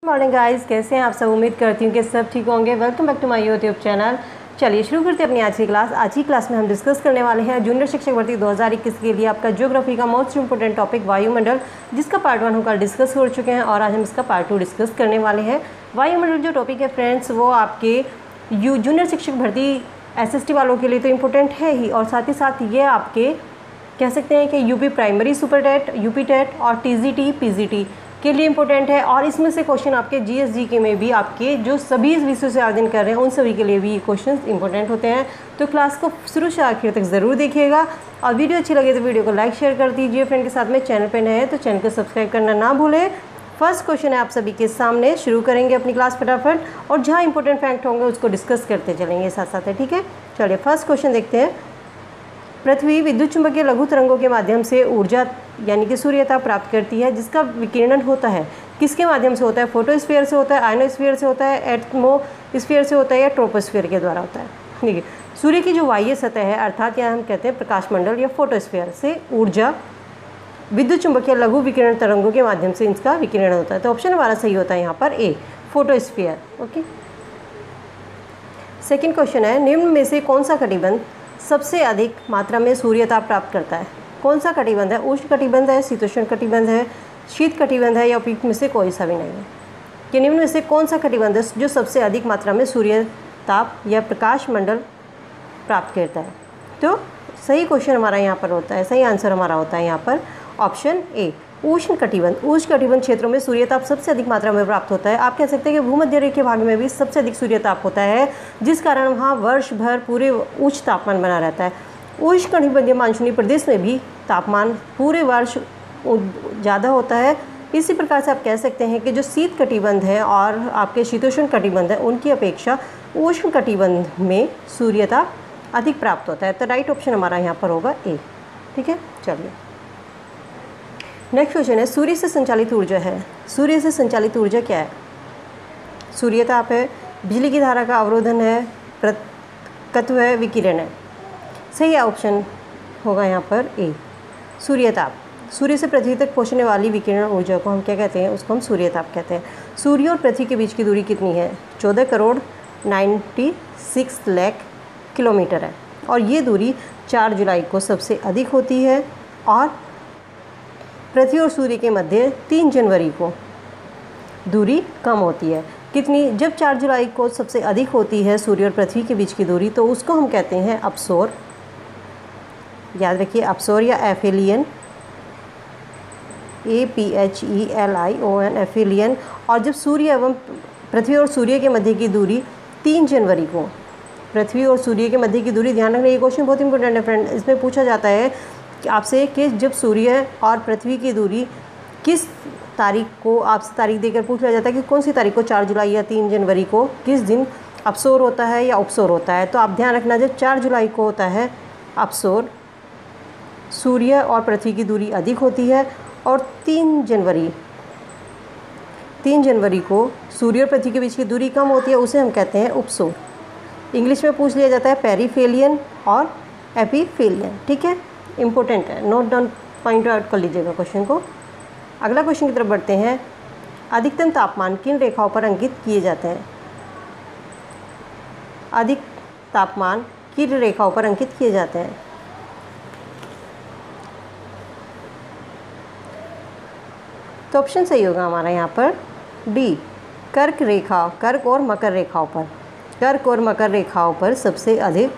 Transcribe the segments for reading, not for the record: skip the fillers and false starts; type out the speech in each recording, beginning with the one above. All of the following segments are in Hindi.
मॉर्निंग गाइस, कैसे हैं आप सब। उम्मीद करती हूँ कि सब ठीक होंगे। Welcome back to my YouTube channel. चलिए शुरू करते हैं अपनी आज की क्लास। आज की क्लास में हम डिस्कस करने वाले हैं जूनियर शिक्षक भर्ती 2021 के लिए आपका ज्योग्राफी का मोस्ट इंपोर्टेंट टॉपिक वायुमंडल, जिसका पार्ट 1 हम कल डिस्कस कर चुके हैं और आज हम इसका पार्ट 2 डिस्कस करने वाले हैं। वायुमंडल जो टॉपिक है फ्रेंड्स, वो आपके जूनियर शिक्षक भर्ती SST वालों के लिए तो इम्पोर्टेंट है ही, और साथ ही साथ ये आपके कह सकते हैं कि UP primary super TET, UP TET और TGT PGT के लिए इम्पोर्टेंट है। और इसमें से क्वेश्चन आपके GSGK में भी आपके जो सभी विषयों से आवेदन कर रहे हैं उन सभी के लिए भी ये क्वेश्चन इंपॉर्टेंट होते हैं। तो क्लास को शुरू से आखिर तक ज़रूर देखिएगा, और वीडियो अच्छी लगे तो वीडियो को लाइक शेयर कर दीजिए फ्रेंड के साथ में। चैनल पर नए हैं तो चैनल को सब्सक्राइब करना ना भूलें। फर्स्ट क्वेश्चन है आप सभी के सामने, शुरू करेंगे अपनी क्लास फटाफट, और जहाँ इंपॉर्टेंट फैक्ट होंगे उसको डिस्कस करते चलेंगे साथ साथ है, ठीक है। चलिए फर्स्ट क्वेश्चन देखते हैं। पृथ्वी विद्युत चुंबकीय लघु तरंगों के माध्यम से ऊर्जा यानी कि सूर्यता प्राप्त करती है, जिसका विकिरण होता है किसके माध्यम से होता है? फोटोस्फीयर से होता है, आयनोस्फीयर से होता है, एटमोस्फीयर से होता है, या ट्रोपोस्फीयर के द्वारा होता है। ठीक है, सूर्य की जो बाह्य सतह है अर्थात या हम कहते हैं प्रकाशमंडल या फोटोस्फीयर से ऊर्जा विद्युत चुंबकीय लघु विकिरण तरंगों के माध्यम से इसका विकिरण होता है। तो ऑप्शन हमारा सही होता है यहाँ पर ए, फोटोस्फीयर। ओके, सेकेंड क्वेश्चन है, निम्न में से कौन सा कटिबंध सबसे अधिक मात्रा में सूर्यताप प्राप्त करता है? कौन सा कटिबंध है? उष्ण कटिबंध है, शीतोष्ण कटिबंध है, शीत कटिबंध है, या उपयुक्त में से कोई सा भी नहीं है? कि निम्न में से कौन सा कटिबंध है जो सबसे अधिक मात्रा में सूर्यताप या प्रकाश मंडल प्राप्त करता है? तो सही क्वेश्चन हमारा यहाँ पर होता है, सही आंसर हमारा होता है यहाँ पर ऑप्शन ए, उष्ण कटिबंध। उष्ण कटिबंध क्षेत्रों में सूर्यताप सबसे अधिक मात्रा में प्राप्त होता है। आप कह सकते हैं कि भूमध्य रेखीय भाग में भी सबसे अधिक सूर्यताप होता है, जिस कारण वहाँ वर्ष भर पूरे उच्च तापमान बना रहता है। उष्ण कटिबंधीय मानसूनी प्रदेश में भी तापमान पूरे वर्ष ज़्यादा होता है। इसी प्रकार से आप कह सकते हैं कि जो शीत कटिबंध है और आपके शीतोष्ण कटिबंध है उनकी अपेक्षा उष्ण कटिबंध में सूर्यताप अधिक प्राप्त होता है। तो राइट ऑप्शन हमारा यहाँ पर होगा ए, ठीक है। चलिए नेक्स्ट क्वेश्चन है, सूर्य से संचालित ऊर्जा है। सूर्य से संचालित ऊर्जा क्या है? सूर्यताप है, बिजली की धारा का अवरोधन है, प्रतत्व है, विकिरण है। सही ऑप्शन होगा यहाँ पर ए, सूर्यताप। सूर्य से पृथ्वी तक पहुँचने वाली विकिरण ऊर्जा को हम क्या कहते हैं? उसको हम सूर्यताप कहते हैं। सूर्य और पृथ्वी के बीच की दूरी कितनी है? 14 करोड़ 96 लाख किलोमीटर है, और ये दूरी 4 जुलाई को सबसे अधिक होती है, और पृथ्वी और सूर्य के मध्य 3 जनवरी को दूरी कम होती है। कितनी? जब 4 जुलाई को सबसे अधिक होती है सूर्य और पृथ्वी के बीच की दूरी, तो उसको हम कहते हैं अपसोर। याद रखिए, अपसोर या एफिलियन, APHELION, एफिलियन। और जब सूर्य एवं पृथ्वी और सूर्य के मध्य की दूरी 3 जनवरी को, पृथ्वी और सूर्य के मध्य की दूरी, ध्यान रखना ये क्वेश्चन बहुत इंपॉर्टेंट है फ्रेंड। इसमें पूछा जाता है आपसे कि जब सूर्य और पृथ्वी की दूरी किस तारीख को, आपसे तारीख देकर पूछा जाता है कि कौन सी तारीख को 4 जुलाई या 3 जनवरी को किस दिन अपसोर होता है या उपसोर होता है। तो आप ध्यान रखना, जब 4 जुलाई को होता है अपसोर, सूर्य और पृथ्वी की दूरी अधिक होती है, और 3 जनवरी को सूर्य और पृथ्वी के बीच की दूरी कम होती है, उसे हम कहते हैं उपसोर। इंग्लिश में पूछ लिया जाता है पेरीफेलियन और एपीफेलियन, ठीक है, इम्पोर्टेंट है, नोट डाउन, पॉइंट आउट कर लीजिएगा क्वेश्चन को। अगला क्वेश्चन की तरफ बढ़ते हैं। अधिकतम तापमान किन रेखाओं पर अंकित किए जाते हैं? अधिक तापमान किन रेखाओं पर अंकित किए जाते हैं? तो ऑप्शन सही होगा हमारा यहाँ पर डी, कर्क रेखा, कर्क और मकर रेखाओं पर। कर्क और मकर रेखाओं पर सबसे अधिक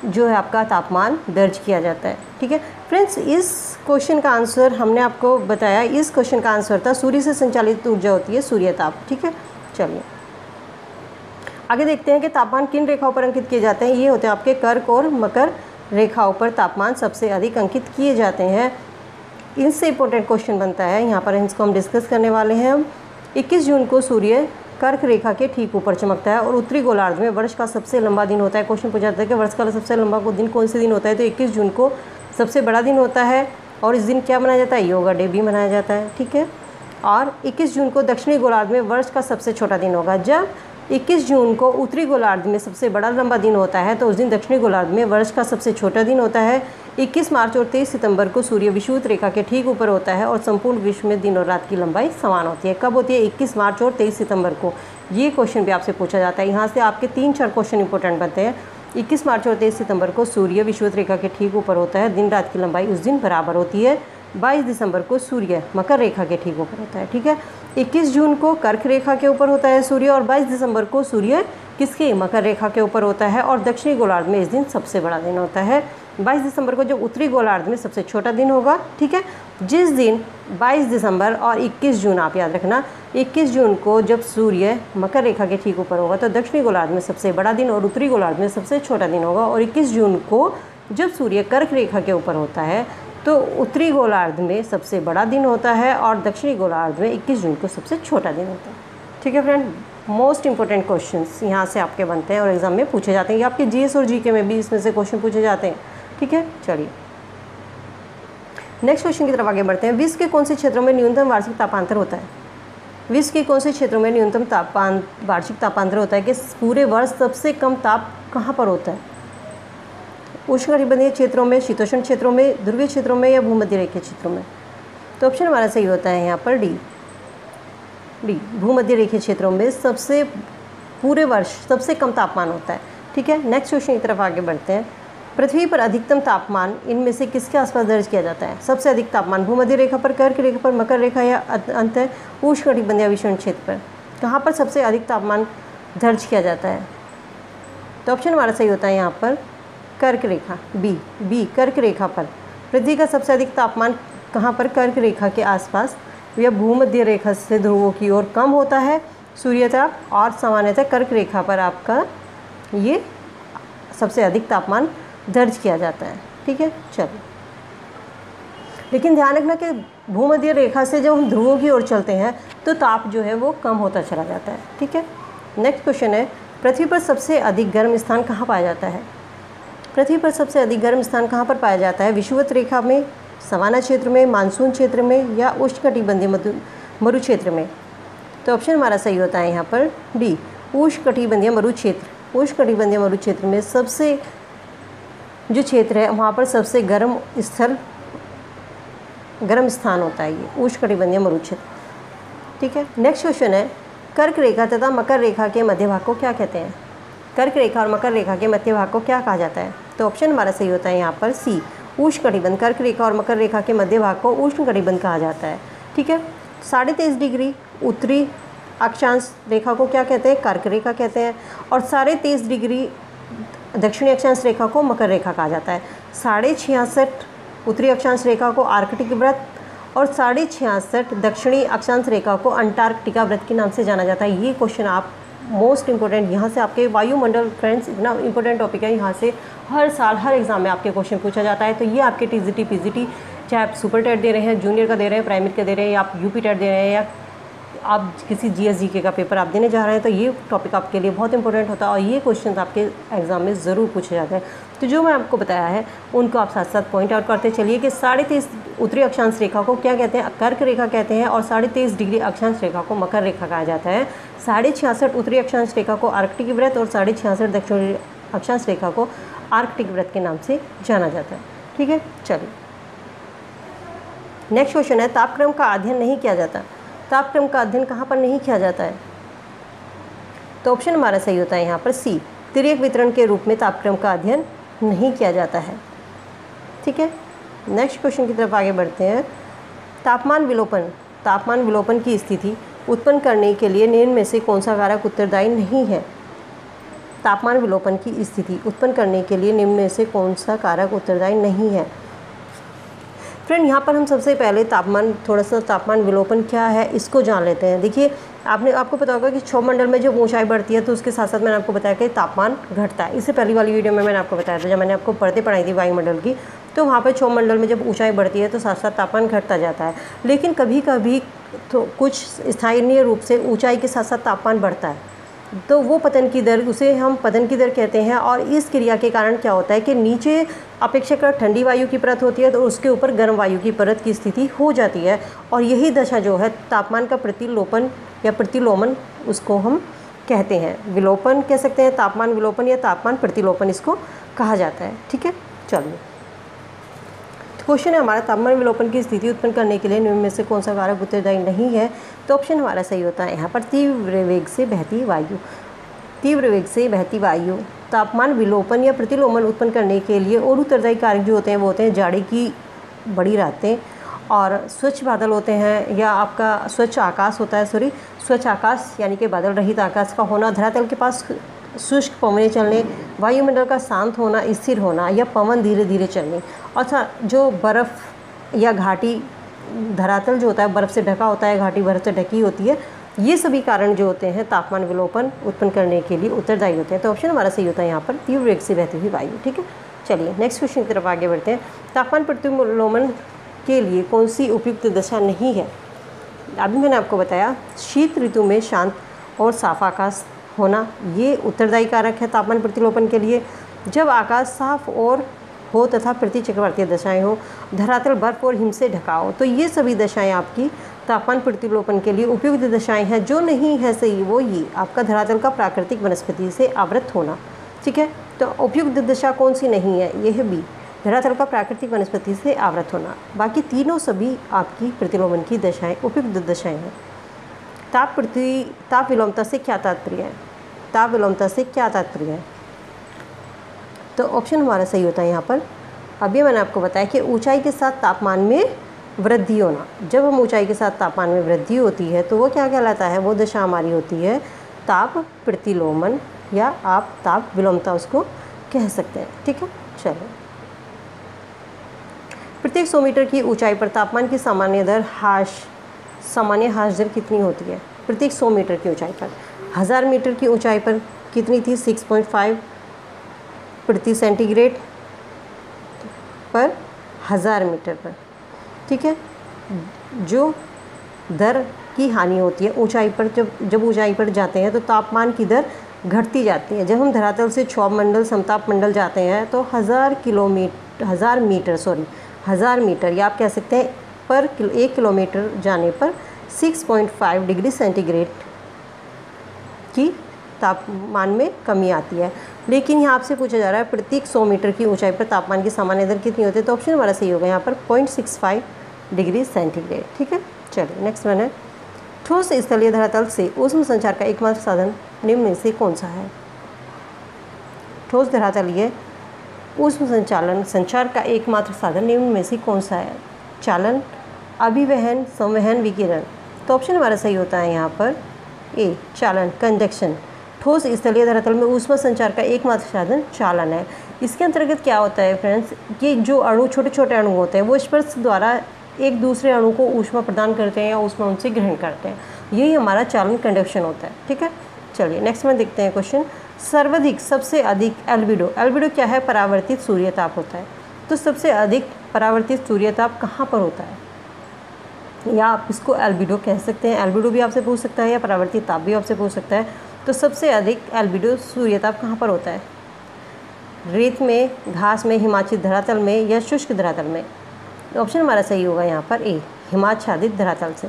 जो है आपका तापमान दर्ज किया जाता है, ठीक है फ्रेंड्स। इस क्वेश्चन का आंसर हमने आपको बताया, इस क्वेश्चन का आंसर था सूर्य से संचालित ऊर्जा होती है सूर्यताप, ठीक है। चलिए आगे देखते हैं कि तापमान किन रेखाओं पर अंकित किए जाते हैं। ये होते हैं आपके कर्क और मकर रेखाओं पर तापमान सबसे अधिक अंकित किए जाते हैं। इनसे इंपॉर्टेंट क्वेश्चन बनता है यहाँ पर, इसको हम डिस्कस करने वाले हैं। 21 जून को सूर्य कर्क रेखा के ठीक ऊपर चमकता है, और उत्तरी गोलार्ध में वर्ष का सबसे लंबा दिन होता है। क्वेश्चन पूछा जाता है कि वर्ष का सबसे लंबा दिन कौन से दिन होता है? तो 21 जून को सबसे बड़ा दिन होता है, और इस दिन क्या मनाया जाता है? योगा डे भी मनाया जाता है, ठीक है। और 21 जून को दक्षिणी गोलार्ध में वर्ष का सबसे छोटा दिन होगा, जब 21 जून को उत्तरी गोलार्ध में सबसे बड़ा लंबा दिन होता है तो उस दिन दक्षिणी गोलार्ध में वर्ष का सबसे छोटा दिन होता है। 21 मार्च और 23 सितंबर को सूर्य विषुवत रेखा के ठीक ऊपर होता है और संपूर्ण विश्व में दिन और रात की लंबाई समान होती है। कब होती है? 21 मार्च और 23 सितंबर को। ये क्वेश्चन भी आपसे पूछा जाता है। यहाँ से आपके 3-4 क्वेश्चन इंपॉर्टेंट बनते हैं। 21 मार्च और 23 सितंबर को सूर्य विषुवत रेखा के ठीक ऊपर होता है, दिन रात की लंबाई उस दिन बराबर होती है। 22 दिसंबर को सूर्य मकर रेखा के ठीक ऊपर होता है। ठीक है, 21 जून को कर्क रेखा के ऊपर होता है सूर्य और 22 दिसंबर को सूर्य किसके? मकर रेखा के ऊपर होता है और दक्षिणी गोलार्ध में इस दिन सबसे बड़ा दिन होता है। 22 दिसंबर को जो उत्तरी गोलार्ध में सबसे छोटा दिन होगा। ठीक है, जिस दिन 22 दिसंबर और 21 जून, आप याद रखना, 21 जून को जब सूर्य मकर रेखा के ठीक ऊपर होगा तो दक्षिणी गोलार्ध में सबसे बड़ा दिन और उत्तरी गोलार्ध में सबसे छोटा दिन होगा। और 21 जून को जब सूर्य कर्क रेखा के ऊपर होता है तो उत्तरी गोलार्ध में सबसे बड़ा दिन होता है और दक्षिणी गोलार्ध में 21 जून को सबसे छोटा दिन होता है। ठीक है फ्रेंड, मोस्ट इंपॉर्टेंट क्वेश्चंस यहाँ से आपके बनते हैं और एग्जाम में पूछे जाते हैं। ये आपके जीएस और जीके में भी इसमें से क्वेश्चन पूछे जाते हैं। ठीक है, चलिए नेक्स्ट क्वेश्चन की तरफ आगे बढ़ते हैं। विश्व के कौन से क्षेत्रों में न्यूनतम वार्षिक तापांतर होता है? विश्व के कौन से क्षेत्रों में न्यूनतम वार्षिक तापांतर होता है कि पूरे वर्ष सबसे कम ताप कहाँ पर होता है? उष्णकटिबंधीय क्षेत्रों में, शीतोष्ण क्षेत्रों में, ध्रुवीय क्षेत्रों में या भूमध्य रेखीय क्षेत्रों में? तो ऑप्शन हमारा सही होता है यहाँ पर डी। भूमध्य रेखीय क्षेत्रों में सबसे पूरे वर्ष सबसे कम तापमान होता है। ठीक है, नेक्स्ट क्वेश्चन की तरफ आगे बढ़ते हैं। पृथ्वी पर अधिकतम तापमान इनमें से किसके आसपास दर्ज किया जाता है? सबसे अधिक तापमान भूमध्य रेखा पर, कर्क रेखा पर, मकर रेखा या अंत उष्णकटिबंधीय विषुवत क्षेत्र पर? कहाँ पर सबसे अधिक तापमान दर्ज किया जाता है? तो ऑप्शन हमारा सही होता है यहाँ पर कर्क रेखा, बी कर्क रेखा पर। पृथ्वी का सबसे अधिक तापमान कहाँ पर? कर्क रेखा के आसपास या भूमध्य रेखा से ध्रुवों की ओर कम होता है सूर्यताप और सामान्यतः कर्क रेखा पर आपका ये सबसे अधिक तापमान दर्ज किया जाता है। ठीक है, चलिए, लेकिन ध्यान रखना कि भूमध्य रेखा से जब हम ध्रुवों की ओर चलते हैं तो ताप जो है वो कम होता चला जाता है। ठीक है, नेक्स्ट क्वेश्चन है, पृथ्वी पर सबसे अधिक गर्म स्थान कहाँ पाया जाता है? पृथ्वी पर सबसे अधिक गर्म स्थान कहाँ पर पाया जाता है? विषुवत रेखा में, सवाना क्षेत्र में, मानसून क्षेत्र में या उष्णकटिबंधीय मरु क्षेत्र में? तो ऑप्शन हमारा सही होता है यहाँ पर डी, उष्णकटिबंधीय मरु क्षेत्र। उष्णकटिबंधीय मरु क्षेत्र में सबसे जो क्षेत्र है वहाँ पर सबसे गर्म स्थान होता है ये उष्णकटिबंधीय मरु क्षेत्र। ठीक है, नेक्स्ट क्वेश्चन है, कर्क रेखा तथा मकर रेखा के मध्य भाग को क्या कहते हैं? कर्क रेखा और मकर रेखा के मध्य भाग को क्या कहा जाता है? तो ऑप्शन हमारा सही होता है यहाँ पर सी, उष्णकटिबंध। कर्क रेखा और मकर रेखा के मध्य भाग को उष्णकटिबंध कहा जाता है। ठीक है, 23.5 डिग्री उत्तरी अक्षांश रेखा को क्या कहते हैं? कर्क रेखा कहते हैं। और 23.5 डिग्री दक्षिणी अक्षांश रेखा को मकर रेखा कहा जाता है। 66.5 उत्तरी अक्षांश रेखा को आर्कटिक व्रत और 66.5 दक्षिणी अक्षांश रेखा को अंटार्कटिका व्रत के नाम से जाना जाता है। ये क्वेश्चन आप मोस्ट इंपॉर्टेंट, यहाँ से आपके वायुमंडल फ्रेंड्स इतना इंपॉर्टेंट टॉपिक है, यहाँ से हर साल हर एग्जाम में आपके क्वेश्चन पूछा जाता है। तो ये आपके टीजीटी पीजीटी, चाहे आप सुपर टेट दे रहे हैं, जूनियर का दे रहे हैं, प्राइमरी का दे रहे हैं, या आप यूपी टेट दे रहे हैं, या आप किसी जीएस जीके का पेपर आप देने जा रहे हैं, तो ये टॉपिक आपके लिए बहुत इंपॉर्टेंट होता है और ये क्वेश्चन आपके एग्जाम में ज़रूर पूछे जाते हैं। तो जो मैं आपको बताया है उनको आप साथ साथ पॉइंट आउट करते चलिए कि 23.5 उत्तरी अक्षांश रेखा को क्या कहते हैं? कर्क रेखा कहते हैं। और 23.5 डिग्री अक्षांश रेखा को मकर रेखा कहा जाता है। 66.5 उत्तरी अक्षांश रेखा को आर्कटिक व्रत और 66.5 दक्षिणी अक्षांश रेखा को आर्कटिक व्रत के नाम से जाना जाता है। ठीक है, चलिए नेक्स्ट क्वेश्चन है, तापक्रम का अध्ययन नहीं किया जाता। तापक्रम का अध्ययन कहाँ पर नहीं किया जाता है? तो ऑप्शन हमारा सही होता है यहाँ पर सी, तिर्यक वितरण के रूप में तापक्रम का अध्ययन नहीं किया जाता है। ठीक है, नेक्स्ट क्वेश्चन की तरफ आगे बढ़ते हैं। तापमान विलोपन की स्थिति उत्पन्न करने के लिए निम्न में से कौन सा कारक उत्तरदायी नहीं है? तापमान विलोपन की स्थिति उत्पन्न करने के लिए निम्न में से कौन सा कारक उत्तरदायी नहीं है? फ्रेंड, यहाँ पर हम सबसे पहले तापमान विलोपन क्या है इसको जान लेते हैं। देखिए, आपको पता होगा कि क्षोभ मंडल में जब ऊंचाई बढ़ती है तो उसके साथ साथ मैंने आपको बताया कि तापमान घटता है। इससे पहली वाली वीडियो में मैंने आपको बताया था, जब मैंने आपको परतें पढ़ाई थी वायुमंडल की, तो वहाँ पर क्षोभ मंडल में जब ऊंचाई बढ़ती है तो साथ साथ तापमान घटता जाता है। लेकिन कभी कभी तो कुछ स्थानीय रूप से ऊंचाई के साथ साथ तापमान बढ़ता है, तो वो पतन की दर, उसे हम पतन की दर कहते हैं। और इस क्रिया के कारण क्या होता है कि नीचे अपेक्षाकृत ठंडी वायु की परत होती है तो उसके ऊपर गर्म वायु की परत की स्थिति हो जाती है, और यही दशा जो है तापमान का प्रतिलोपन या प्रतिलोमन उसको हम कहते हैं। विलोपन कह सकते हैं, तापमान विलोपन या तापमान प्रतिलोपन इसको कहा जाता है। ठीक है, चलिए क्वेश्चन है हमारा, तापमान विलोपन की स्थिति उत्पन्न करने के लिए निम्न में से कौन सा कारक उत्तरदायी नहीं है। तो ऑप्शन हमारा सही होता है यहाँ पर तीव्र वेग से बहती वायु। तीव्र वेग से बहती वायु तापमान विलोपन या प्रतिलोमन उत्पन्न करने के लिए और उत्तरदायी कारक जो होते हैं वो होते हैं जाड़े की बड़ी रातें और स्वच्छ बादल होते हैं, या आपका स्वच्छ आकाश होता है, स्वच्छ आकाश यानी कि बादल रहित आकाश का होना, धरातल के पास शुष्क पवनें चलने, वायुमंडल का शांत होना, स्थिर होना या पवन धीरे धीरे चलने। अच्छा, जो बर्फ़ या घाटी, धरातल जो होता है बर्फ़ से ढका होता है, घाटी बर्फ़ से ढकी होती है, ये सभी कारण जो होते हैं तापमान विलोपन उत्पन्न करने के लिए उत्तरदायी होते हैं। तो ऑप्शन हमारा सही होता है यहाँ पर तीव्र वेग से बहती हुई वायु। ठीक है, चलिए नेक्स्ट क्वेश्चन की तरफ आगे बढ़ते हैं। तापमान प्रतिलोमन के लिए कौन सी उपयुक्त दशा नहीं है। अभी मैंने आपको बताया शीत ऋतु में शांत और साफ आकाश होना, ये उत्तरदायी कारक है तापमान प्रतिलोपन के लिए। जब आकाश साफ और हो तथा प्रतिचक्रवातीय दशाएं हो, धरातल बर्फ और हिम से ढका हो, तो ये सभी दशाएं आपकी तापमान प्रतिलोपन के लिए उपयुक्त दशाएं हैं। जो नहीं है सही वो ये आपका धरातल का प्राकृतिक वनस्पति से आवृत होना। ठीक है, तो उपयुक्त दशा कौन सी नहीं है, ये है बी, धरातल का प्राकृतिक वनस्पति से आवृत होना। बाकी तीनों सभी आपकी प्रतिलोमन की दशाएं उपयुक्त दशाएं हैं। ताप विलोमता से क्या तात्पर्य है। ताप विलोमता से क्या तात्पर्य है, तो ऑप्शन हमारा सही होता है यहाँ पर। अभी मैंने आपको बताया कि ऊंचाई के साथ तापमान में वृद्धि होना। जब हम ऊंचाई के साथ तापमान में वृद्धि होती है तो वो क्या कहलाता है, वो दशा हमारी होती है ताप प्रतिलोमन, या आप ताप विलोमता उसको कह सकते हैं। ठीक है, चलो प्रत्येक 100 मीटर की ऊंचाई पर तापमान की सामान्य ह्रास दर कितनी होती है। प्रत्येक 100 मीटर की ऊंचाई पर, 1000 मीटर की ऊंचाई पर कितनी थी, 6.5 प्रति सेंटीग्रेड पर 1000 मीटर पर। ठीक है, जो दर की हानि होती है ऊंचाई पर, जब ऊंचाई पर जाते हैं तो तापमान की दर घटती जाती है। जब हम धरातल से क्षोभ मंडल समताप मंडल जाते हैं तो 1000 मीटर या आप कह सकते हैं पर 1 किलोमीटर जाने पर 6.5 डिग्री सेंटीग्रेड की तापमान में कमी आती है। लेकिन यहाँ आपसे पूछा जा रहा है प्रत्येक 100 मीटर की ऊंचाई पर तापमान की सामान्य दर कितनी होती है, तो ऑप्शन हमारा सही होगा यहाँ पर 0.65 डिग्री सेंटीग्रेड। ठीक है, चलिए नेक्स्ट वन है, ठोस स्थलीय धरातल से ऊष्म संचार का एकमात्र साधन निम्न में से कौन सा है। ठोस धरातलीय ऊष्म संचार का एकमात्र साधन निम्न में से कौन सा है। चालन, अभिवहन, संवहन, विकिरण। तो ऑप्शन हमारा सही होता है यहाँ पर ए, चालन, कंडक्शन। ठोस स्थलीय धरातल में ऊष्मा संचार का एकमात्र साधन चालन है। इसके अंतर्गत क्या होता है फ्रेंड्स, कि जो अणु छोटे छोटे अणु होते हैं वो स्पर्श द्वारा एक दूसरे अणु को ऊष्मा प्रदान करते हैं या ऊष्मा उनसे ग्रहण करते हैं, यही हमारा चालन कंडक्शन होता है। ठीक है, चलिए नेक्स्ट में देखते हैं क्वेश्चन। सर्वाधिक सबसे अधिक एल्बिडो, एल्बिडो क्या है, परावर्तित सूर्यताप होता है। तो सबसे अधिक परावर्तित सूर्यताप कहाँ पर होता है, या आप इसको एल्बिडो कह सकते हैं। एल्बिडो भी आपसे पूछ सकता है या परावर्तित ताप भी आपसे पूछ सकता है। तो सबसे अधिक एल्बिडो सूर्यताप कहाँ पर होता है, रेत में, घास में, हिमाच्छादित धरातल में या शुष्क धरातल में। तो ऑप्शन हमारा सही होगा यहाँ पर ए, हिमाच्छादित धरातल से।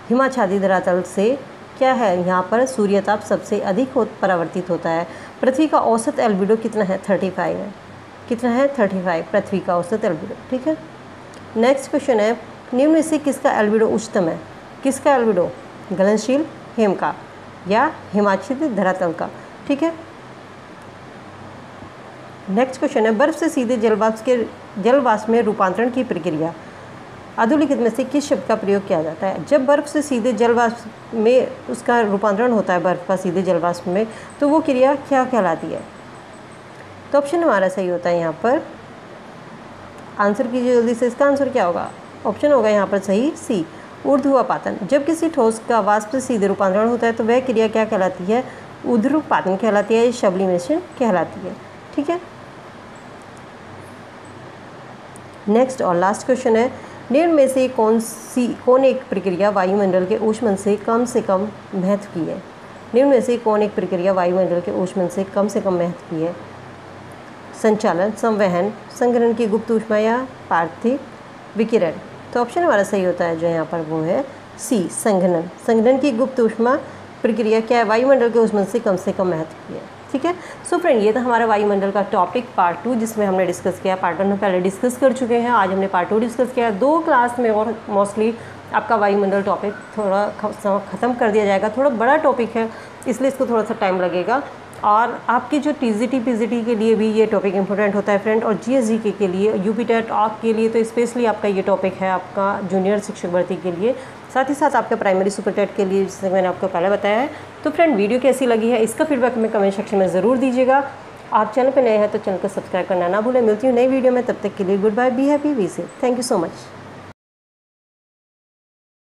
हिमाच्छादित धरातल से क्या है, यहाँ पर सूर्यताप सबसे अधिक परावर्तित होता है। पृथ्वी का औसत एल्बिडो कितना है, 35 है। कितना है, 35 पृथ्वी का औसत एल्बिडो। ठीक है, नेक्स्ट क्वेश्चन है, निम्न में से किसका एल्बिडो उच्चतम है। किसका एल्बिडो, गलनशील हिम का या हिमाच्छादित धरातल का। ठीक है, नेक्स्ट क्वेश्चन है, बर्फ से सीधे जलवाष्प में रूपांतरण की प्रक्रिया अधोलिखित में से किस शब्द का प्रयोग किया जाता है। जब बर्फ से सीधे जलवाष्प में उसका रूपांतरण होता है, बर्फ का सीधे जलवाष्प में, तो वो क्रिया क्या कहलाती है। तो ऑप्शन हमारा सही होता है यहाँ पर, आंसर कीजिए जल्दी से, इसका आंसर क्या होगा, ऑप्शन होगा यहाँ पर सही सी, ऊर्ध्वपातन। जब किसी ठोस का वाष्प से सीधे रूपांतरण होता है तो वह क्रिया क्या कहलाती है, ऊर्ध्वपातन कहलाती है, सब्लिमेशन कहलाती है। ठीक है, नेक्स्ट और लास्ट क्वेश्चन है, निम्न में से कौन एक प्रक्रिया वायुमंडल के ऊष्मन से कम महत्व की है। निम्न में से कौन एक प्रक्रिया वायुमंडल के ऊष्मन से कम महत्व की है। संचालन, संवहन, संघनन की गुप्त ऊष्मा या पार्थिव विकिरण। तो ऑप्शन हमारा सही होता है जो यहाँ पर वो है सी, संघनन। संघनन की गुप्त ऊष्मा प्रक्रिया क्या है, वायुमंडल के ऊष्मन से कम महत्व की है। ठीक है। सो फ्रेंड, ये था हमारा वायुमंडल का टॉपिक पार्ट 2, जिसमें हमने डिस्कस किया। पार्ट 1 में पहले डिस्कस कर चुके हैं, आज हमने पार्ट 2 डिस्कस किया। 2 क्लास में और मोस्टली आपका वायुमंडल टॉपिक थोड़ा ख़त्म कर दिया जाएगा। थोड़ा बड़ा टॉपिक है, इसलिए इसको थोड़ा सा टाइम लगेगा। और आपकी जो टीजीटी पीजीटी के लिए भी ये टॉपिक इंपॉर्टेंट होता है फ्रेंड, और जीएसजीके के लिए, यूपी टेट ऑक के लिए तो स्पेशली आपका ये टॉपिक है आपका जूनियर शिक्षक भर्ती के लिए, साथ ही साथ आपके प्राइमरी सुपर टेट के लिए, जिससे मैंने आपको पहले बताया है। तो फ्रेंड, वीडियो कैसी लगी है इसका फीडबैक में कमेंट सेक्शन में ज़रूर दीजिएगा। आप चैनल पर नए हैं तो चैनल को सब्सक्राइब करना ना भूलें। मिलती हूँ नई वीडियो में, तब तक के लिए goodbye, be happy, be safe. Thank you so much.